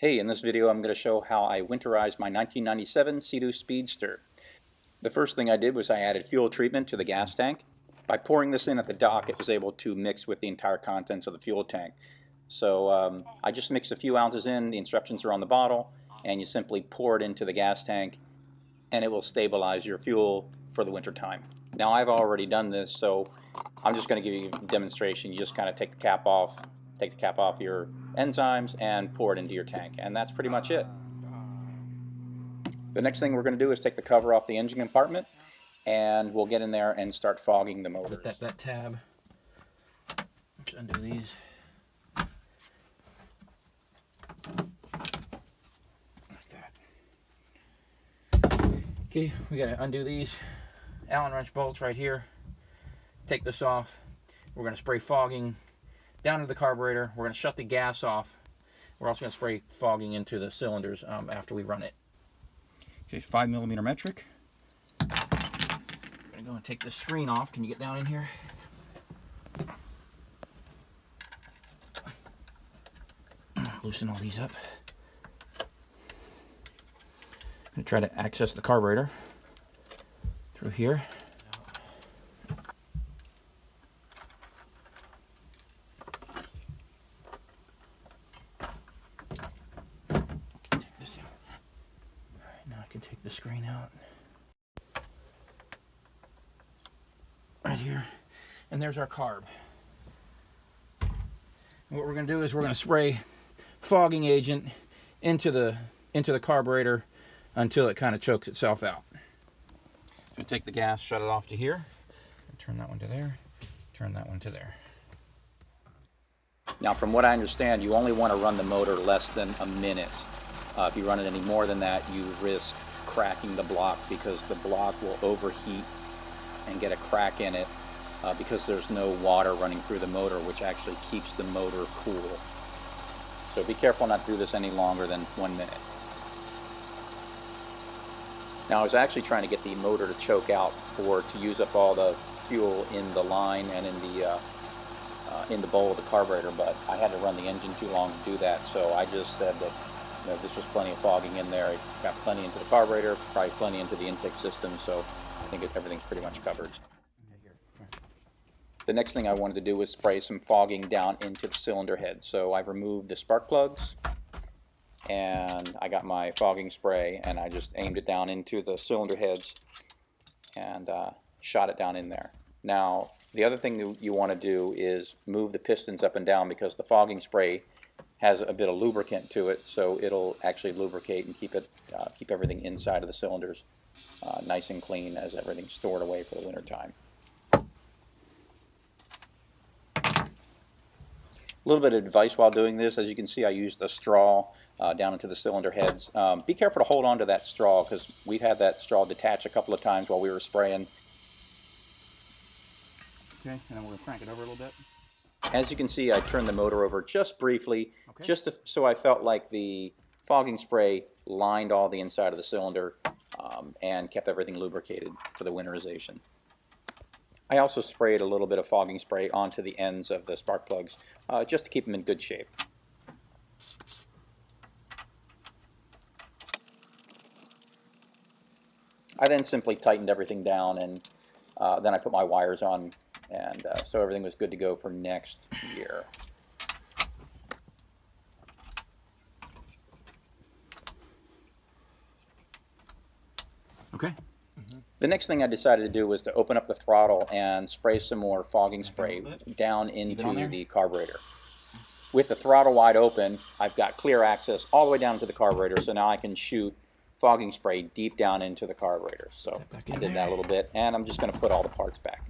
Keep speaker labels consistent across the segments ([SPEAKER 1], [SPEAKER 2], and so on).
[SPEAKER 1] Hey, in this video I'm going to show how I winterized my 1997 Seadoo Speedster. The first thing I did was I added fuel treatment to the gas tank. By pouring this in at the dock, it was able to mix with the entire contents of the fuel tank. So I just mixed a few ounces in, the instructions are on the bottle, and you simply pour it into the gas tank and it will stabilize your fuel for the winter time. Now I've already done this, so I'm just going to give you a demonstration. You just kind of take the cap off your enzymes and pour it into your tank, and that's pretty much it. The next thing we're going to do is take the cover off the engine compartment, and we'll get in there and start fogging the motors.
[SPEAKER 2] That tab. Let's undo these. Like that. Okay, we got to undo these Allen wrench bolts right here. Take this off. We're going to spray fogging down into the carburetor. We're going to shut the gas off. We're also going to spray fogging into the cylinders after we run it. Okay, 5mm metric. I'm going to go and take this screen off. Can you get down in here? Loosen all these up. I'm going to try to access the carburetor through here. Take the screen out right here, and there's our carb. And what we're going to do is we're going to spray fogging agent into the carburetor until it kind of chokes itself out. So take the gas, shut it off to here, and turn that one to there, turn that one to there.
[SPEAKER 1] Now, from what I understand, you only want to run the motor less than a minute. If you run it any more than that, you risk cracking the block, because the block will overheat and get a crack in it because there's no water running through the motor, which actually keeps the motor cool. So be careful not to do this any longer than 1 minute. Now, I was actually trying to get the motor to choke out to use up all the fuel in the line and in the bowl of the carburetor, but I had to run the engine too long to do that, so I just said that this was plenty of fogging in there. It got plenty into the carburetor, probably plenty into the intake system, so I think everything's pretty much covered. The next thing I wanted to do was spray some fogging down into the cylinder head. So I've removed the spark plugs, and I got my fogging spray, and I just aimed it down into the cylinder heads and shot it down in there. Now, the other thing you want to do is move the pistons up and down, because the fogging spray has a bit of lubricant to it, so it'll actually lubricate and keep everything inside of the cylinders nice and clean as everything's stored away for the winter time. A little bit of advice while doing this: as you can see, I used a straw down into the cylinder heads. Be careful to hold on to that straw, because we've had that straw detach a couple of times while we were spraying.
[SPEAKER 2] Okay, and then we're going to crank it over a little bit.
[SPEAKER 1] As you can see, I turned the motor over just briefly, just so I felt like the fogging spray lined all the inside of the cylinder and kept everything lubricated for the winterization. I also sprayed a little bit of fogging spray onto the ends of the spark plugs just to keep them in good shape. I then simply tightened everything down, and then I put my wires on, and so everything was good to go for next year.
[SPEAKER 2] Okay.
[SPEAKER 1] The next thing I decided to do was to open up the throttle and spray some more fogging spray down into the carburetor. With the throttle wide open, I've got clear access all the way down to the carburetor, so now I can shoot fogging spray deep down into the carburetor. So I did that a little bit, and I'm just going to put all the parts back.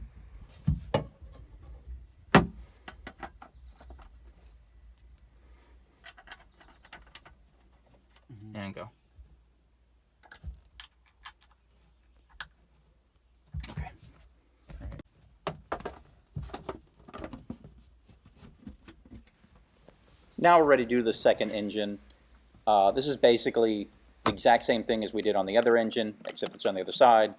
[SPEAKER 2] And go. Okay.
[SPEAKER 1] Now we're ready to do the second engine. This is basically the exact same thing as we did on the other engine, except it's on the other side.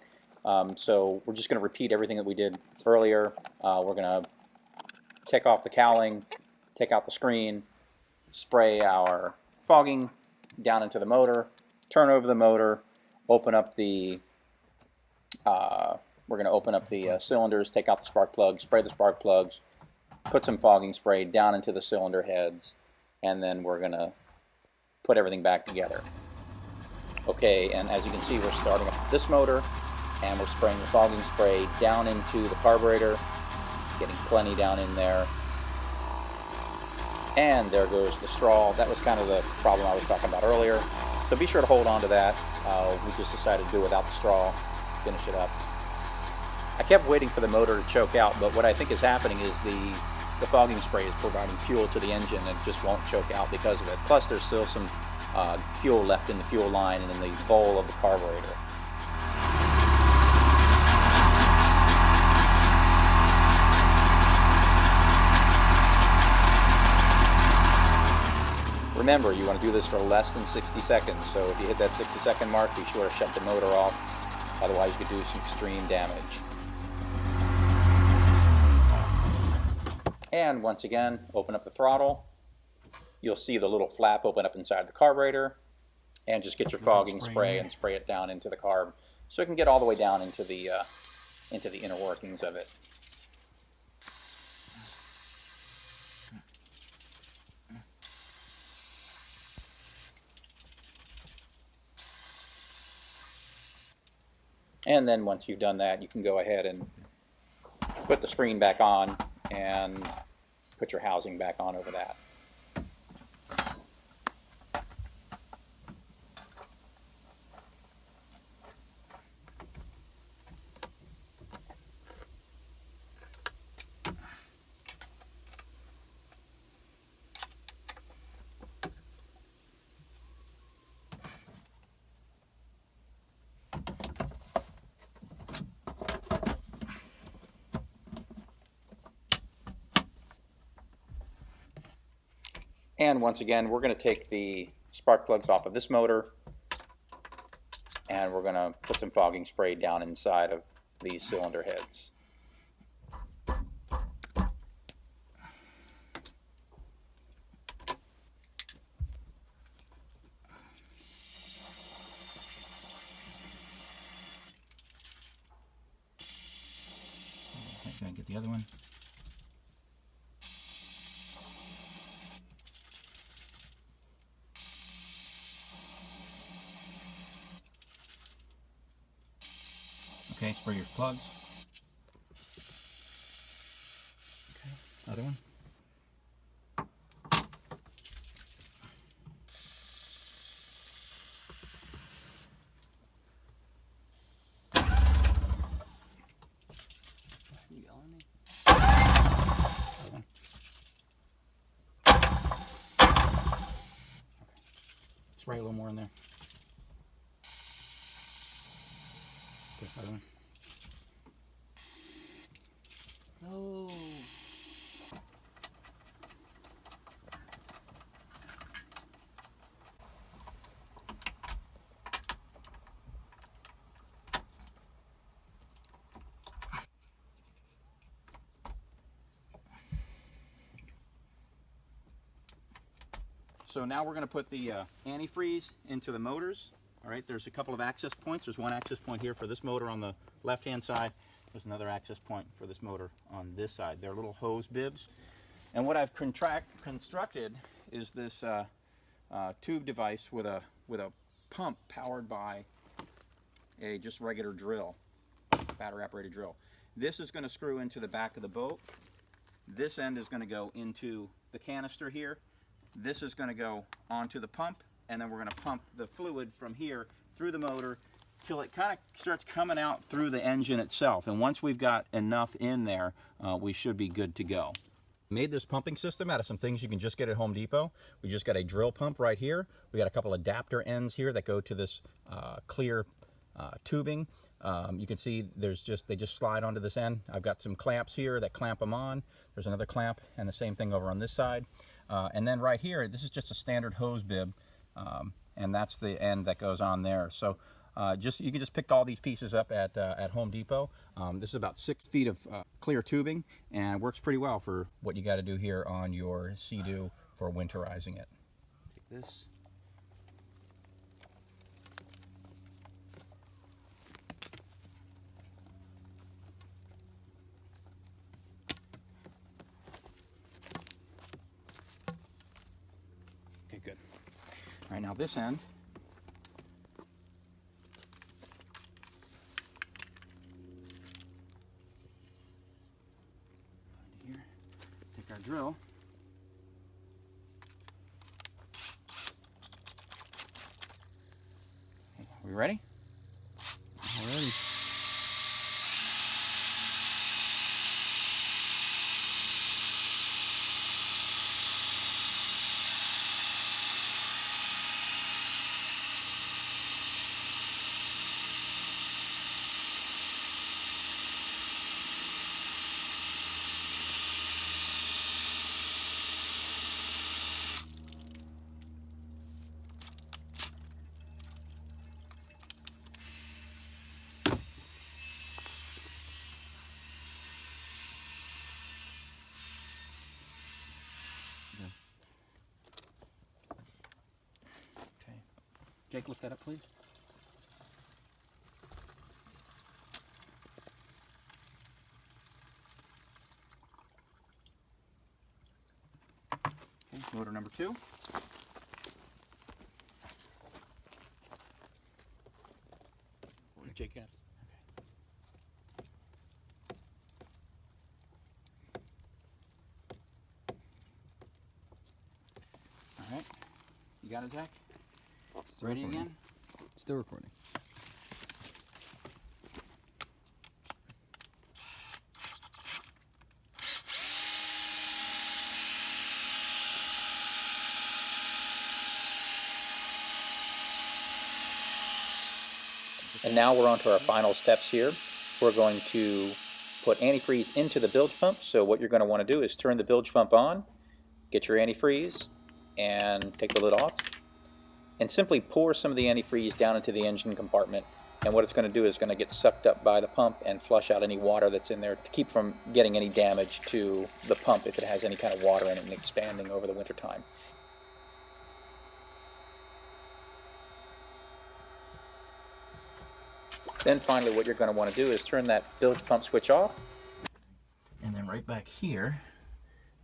[SPEAKER 1] So we're just going to repeat everything that we did earlier. We're going to take off the cowling, take out the screen, spray our fogging down into the motor, turn over the motor, open up the, we're going to open up the cylinders, take out the spark plugs, spray the spark plugs, put some fogging spray down into the cylinder heads, and then we're going to put everything back together. Okay, and as you can see, we're starting up this motor, and we're spraying the fogging spray down into the carburetor, getting plenty down in there. And there goes the straw. That was kind of the problem I was talking about earlier. So be sure to hold on to that. We just decided to do without the straw, finish it up. I kept waiting for the motor to choke out, but what I think is happening is the fogging spray is providing fuel to the engine and it just won't choke out because of it. Plus there's still some fuel left in the fuel line and in the bowl of the carburetor. Remember, you want to do this for less than 60 seconds, so if you hit that 60-second mark, be sure to shut the motor off, otherwise you could do some extreme damage. And once again, open up the throttle. You'll see the little flap open up inside the carburetor, and just get your fogging spray and spray it down into the carb, so it can get all the way down into the inner workings of it. And then once you've done that, you can go ahead and put the screen back on and put your housing back on over that. And once again, we're going to take the spark plugs off of this motor, and we're going to put some fogging spray down inside of these cylinder heads.
[SPEAKER 2] Can I get the other one? Okay, spray your plugs. Okay, other one.
[SPEAKER 3] You yelling at me?
[SPEAKER 2] Other one. Okay. Spray a little more in there. Okay, other one.
[SPEAKER 3] No.
[SPEAKER 2] So now we're going to put the antifreeze into the motors. All right, there's a couple of access points. There's one access point here for this motor on the left-hand side. There's another access point for this motor on this side. They're little hose bibs. And what I've constructed is this tube device with a pump powered by a just regular drill, battery-operated drill. This is going to screw into the back of the boat. This end is going to go into the canister here. This is going to go onto the pump, and then we're going to pump the fluid from here through the motor till it kind of starts coming out through the engine itself. And once we've got enough in there, we should be good to go. Made this pumping system out of some things you can just get at Home Depot. We just got a drill pump right here. We got a couple adapter ends here that go to this clear tubing. You can see they just slide onto this end. I've got some clamps here that clamp them on. There's another clamp and the same thing over on this side. And then right here, this is just a standard hose bib, and that's the end that goes on there. So you can just pick all these pieces up at Home Depot. This is about 6 feet of clear tubing, and works pretty well for what you got to do here on your Seadoo for winterizing it.
[SPEAKER 3] Take this.
[SPEAKER 2] good. All right, now this end. Here, take our drill. Okay, are we ready?
[SPEAKER 3] All ready.
[SPEAKER 2] Okay. Jake, look that up, please. Okay, motor number 2. Jake, yeah. Okay. All right. You got it, Zach?
[SPEAKER 3] Still
[SPEAKER 2] Ready
[SPEAKER 3] recording.
[SPEAKER 2] again?
[SPEAKER 3] Still recording.
[SPEAKER 1] And now we're on to our final steps here. We're going to put antifreeze into the bilge pump. So what you're going to want to do is turn the bilge pump on, get your antifreeze, and take the lid off, and simply pour some of the antifreeze down into the engine compartment. And what it's going to do is going to get sucked up by the pump and flush out any water that's in there to keep from getting any damage to the pump if it has any kind of water in it and expanding over the winter time. Then finally what you're going to want to do is turn that bilge pump switch off.
[SPEAKER 2] And then right back here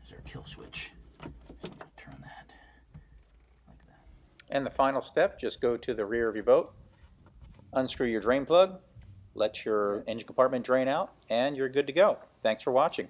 [SPEAKER 2] is our kill switch. Turn that like that.
[SPEAKER 1] And the final step, just go to the rear of your boat, unscrew your drain plug, let your engine compartment drain out, and you're good to go. Thanks for watching.